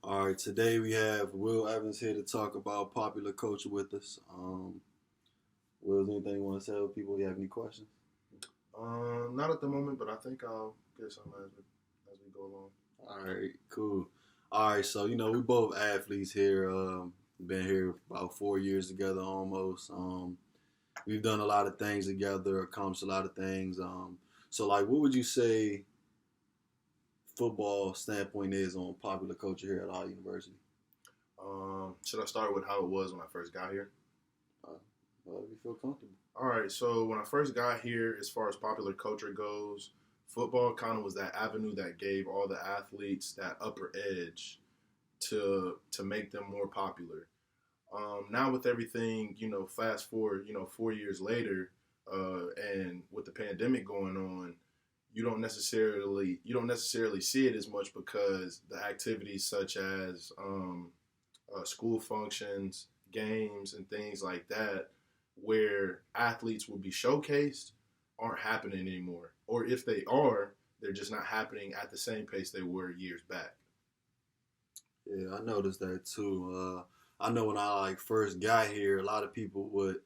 All right, today we have Will Evans here to talk about popular culture with us. Will, is anything you want to tell people? You have any questions? Not at the moment, but I think I'll get some as we go along. All right, cool. All right, so we both athletes here. Been here about 4 years together almost. We've done a lot of things together, accomplished a lot of things. So like, what would you say football standpoint is on popular culture here at our university? Should I start with how it was when I first got here? Uh, well, if you feel comfortable. All right, so when I first got here, as far as popular culture goes, football kind of was that avenue that gave all the athletes that upper edge to make them more popular. Now with everything, fast forward, 4 years later, and with the pandemic going on, you don't necessarily see it as much because the activities such as school functions, games, and things like that, where athletes will be showcased, aren't happening anymore. Or if they are, they're just not happening at the same pace they were years back. Yeah, I noticed that too. I know when I like first got here, a lot of people would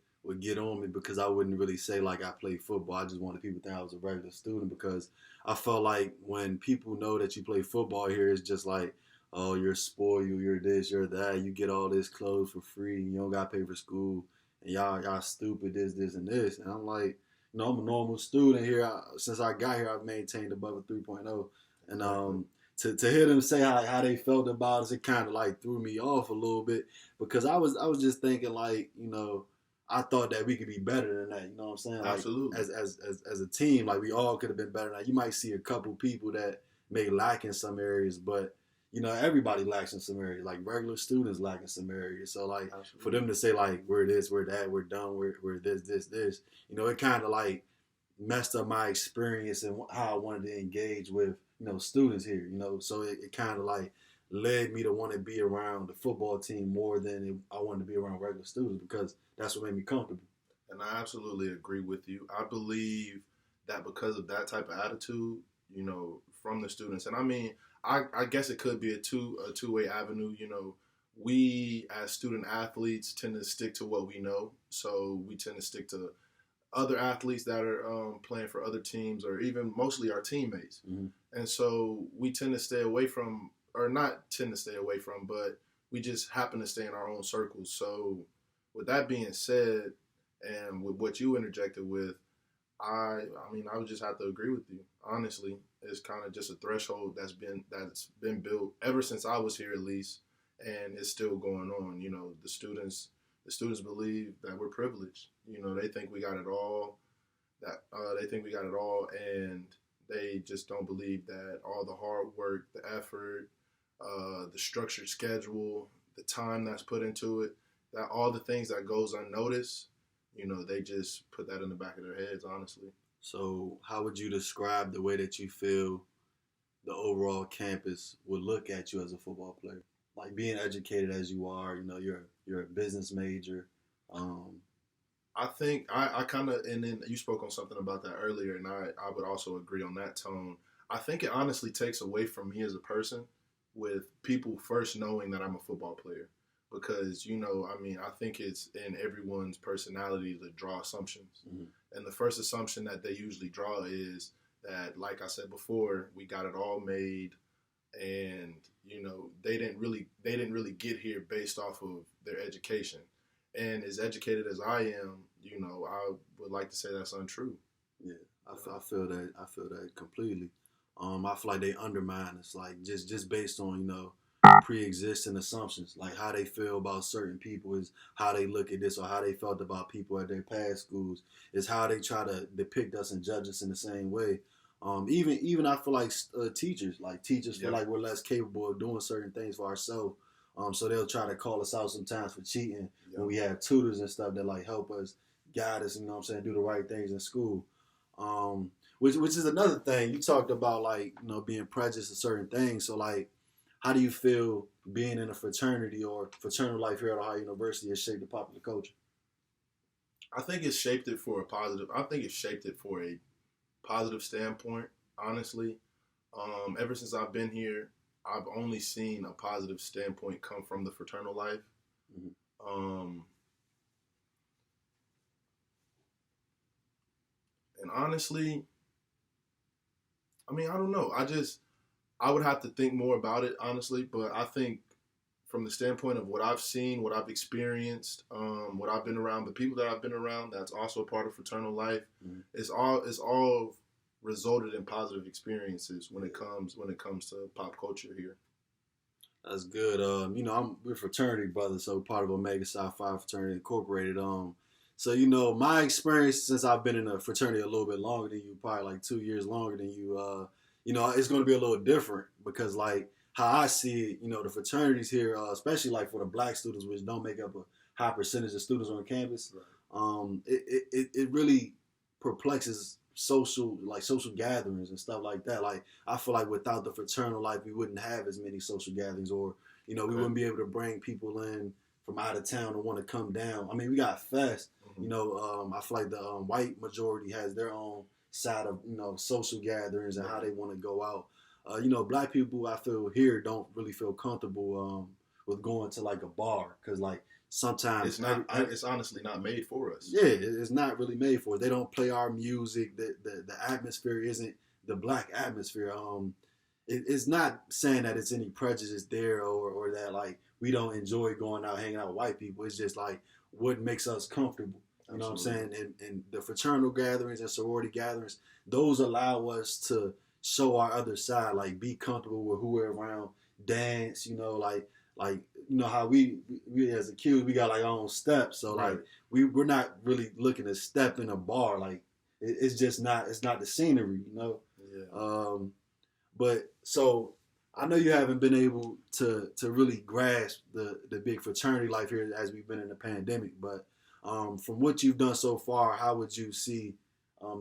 get on me because I wouldn't really say like I played football. I just wanted people to think I was a regular student because I felt like when people know that you play football here, it's just like, oh, you're spoiled, you're this, you're that. You get all this clothes for free. You don't got to pay for school, and y'all stupid. This, and this. And I'm like, I'm a normal student here. Since I got here, I've maintained above a 3.0, and to hear them say how they felt about us, it kind of like threw me off a little bit because I was just thinking like I thought that we could be better than that. You know what I'm saying? Like Absolutely. as a team, like we all could have been better than that. You might see a couple people that may lack in some areas, but everybody lacks in some areas. Like regular students lack in some areas. So like for Absolutely. them to say like we're this, we're that, we're done, we're this, it kind of like messed up my experience and how I wanted to engage with students here. So it kind of like led me to want to be around the football team more than I wanted to be around regular students because that's what made me comfortable. And I absolutely agree with you. I believe that because of that type of attitude, from the students, and I mean, I guess it could be a two-way avenue. We as student athletes tend to stick to what we know, so we tend to stick to other athletes that are playing for other teams or even mostly our teammates. Mm-hmm. And so we tend to stay away from, or not tend to stay away from, but we just happen to stay in our own circles. So with that being said, and with what you interjected with, I mean, I would just have to agree with you. Honestly, it's kind of just a threshold that's been built ever since I was here, at least, and it's still going on. The students believe that we're privileged. They think we got it all. They think we got it all, and they just don't believe that all the hard work, the effort, the structured schedule, the time that's put into it, that all the things that goes unnoticed, they just put that in the back of their heads, honestly. So how would you describe the way that you feel the overall campus would look at you as a football player? Like being educated as you are, you're a business major. Um, I think I kind of, and then you spoke on something about that earlier, and I would also agree on that tone. I think it honestly takes away from me as a person with people first knowing that I'm a football player. Because, I mean, I think it's in everyone's personality to draw assumptions. mhm. And the first assumption that they usually draw is that, like I said before, we got it all made, and they didn't really get here based off of their education. And as educated as I am, I would like to say that's untrue. Yeah, I, You f- know, I feel that. I feel that completely. I feel like they undermine us, like just based on pre-existing assumptions, like how they feel about certain people is how they look at this, or how they felt about people at their past schools is how they try to depict us and judge us in the same way. Even I feel like teachers feel yep, like we're less capable of doing certain things for ourselves. So they'll try to call us out sometimes for cheating when yep. we have tutors and stuff that like help us guide us, do the right things in school. Um, which is another thing you talked about, like being prejudiced to certain things. So like, how do you feel being in a fraternity or fraternal life here at Ohio University has shaped the popular culture? I think it's shaped it for a positive. I think it's shaped it for a positive standpoint, honestly. Ever since I've been here, I've only seen a positive standpoint come from the fraternal life. Mhm. And honestly, I mean, I don't know. I would have to think more about it, honestly. But I think from the standpoint of what I've seen, what I've experienced, what I've been around, the people that I've been around, that's also a part of fraternal life. Mhm. It's all resulted in positive experiences when it comes to pop culture here. That's good. We're fraternity brothers, so part of Omega Psi Phi Fraternity Incorporated. So my experience since I've been in a fraternity a little bit longer than you, probably like 2 years longer than you. It's going to be a little different because like how I see it, the fraternities here, especially like for the black students, which don't make up a high percentage of students on campus, Right. It really perplexes social gatherings and stuff like that. Like I feel like without the fraternal life, we wouldn't have as many social gatherings, or we wouldn't be able to bring people in from out of town to want to come down. I mean, we got Fest. Mm-hmm. I feel like the white majority has their own side of social gatherings and how they want to go out. Black people I feel here don't really feel comfortable with going to like a bar because like sometimes it's honestly not made for us. Yeah, it's not really made for us. They don't play our music. The atmosphere isn't the black atmosphere. It's not saying that it's any prejudice there or that like we don't enjoy going out hanging out with white people. It's just like what makes us comfortable. You know what I'm saying? And the fraternal gatherings and sorority gatherings, those allow us to show our other side, like be comfortable with who we're around, dance, how we as a kid we got like our own steps. So Right. like we're not really looking to step in a bar. Like it's not the scenery. Yeah. But so I know you haven't been able to really grasp the big fraternity life here as we've been in the pandemic, but from what you've done so far, how would you see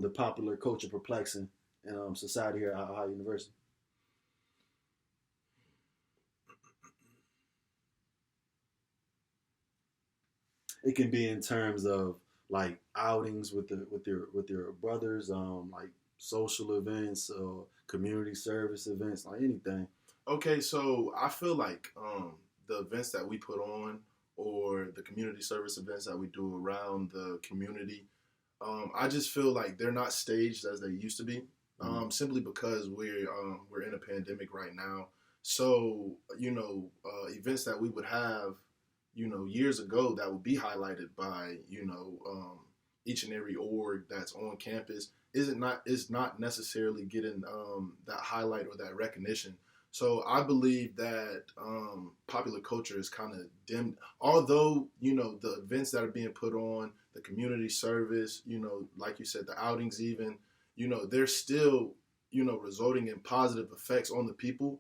the popular culture perplexing in society here at Ohio University? It can be in terms of like outings with your brothers, like social events or community service events, like anything. Okay, so I feel like the events that we put on or the community service events that we do around the community, I just feel like they're not staged as they used to be, simply because we're in a pandemic right now. So events that we would have, years ago that would be highlighted by each and every org that's on campus is not necessarily getting that highlight or that recognition. So I believe that popular culture is kind of dimmed. Although the events that are being put on, the community service, like you said, the outings, even they're still resulting in positive effects on the people.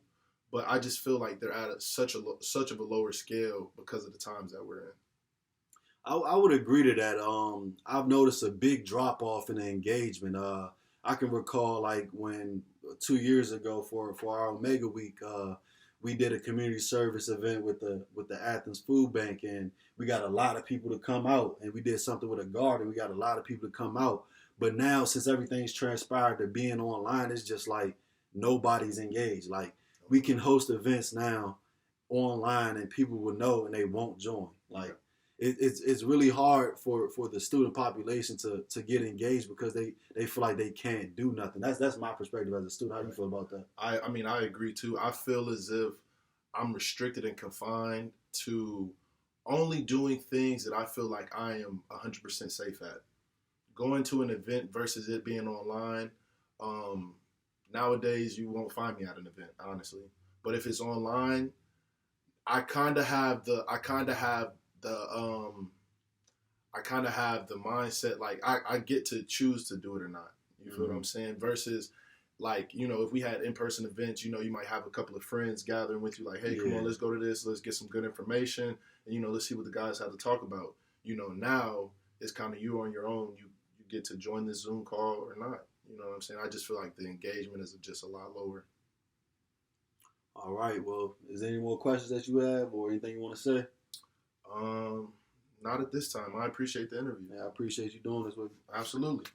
But I just feel like they're at such of a lower scale because of the times that we're in. I would agree to that. I've noticed a big drop off in the engagement. I can recall like when 2 years ago for our Omega Week, we did a community service event with the Athens Food Bank, and we got a lot of people to come out. And we did something with a garden. We got a lot of people to come out. But now, since everything's transpired to being online, it's just like nobody's engaged. Like we can host events now online, and people will know, and they won't join. Like it's really hard for the student population to get engaged because they feel like they can't do nothing. That's my perspective as a student. How do you feel about that? I mean, I agree too. I feel as if I'm restricted and confined to only doing things that I feel like I am 100% safe at. Going to an event versus it being online, nowadays you won't find me at an event, honestly. But if it's online, I kind of have the mindset like I get to choose to do it or not. You feel what I'm saying? Versus like, if we had in-person events, you might have a couple of friends gathering with you like, hey, come on, let's go to this, let's get some good information, and let's see what the guys have to talk about. Now it's kind of you on your own. You get to join this Zoom call or not. You know what I'm saying? I just feel like the engagement is just a lot lower. All right. Well, is there any more questions that you have or anything you want to say? Not at this time. I appreciate the interview. Yeah, I appreciate you doing this with me. Absolutely.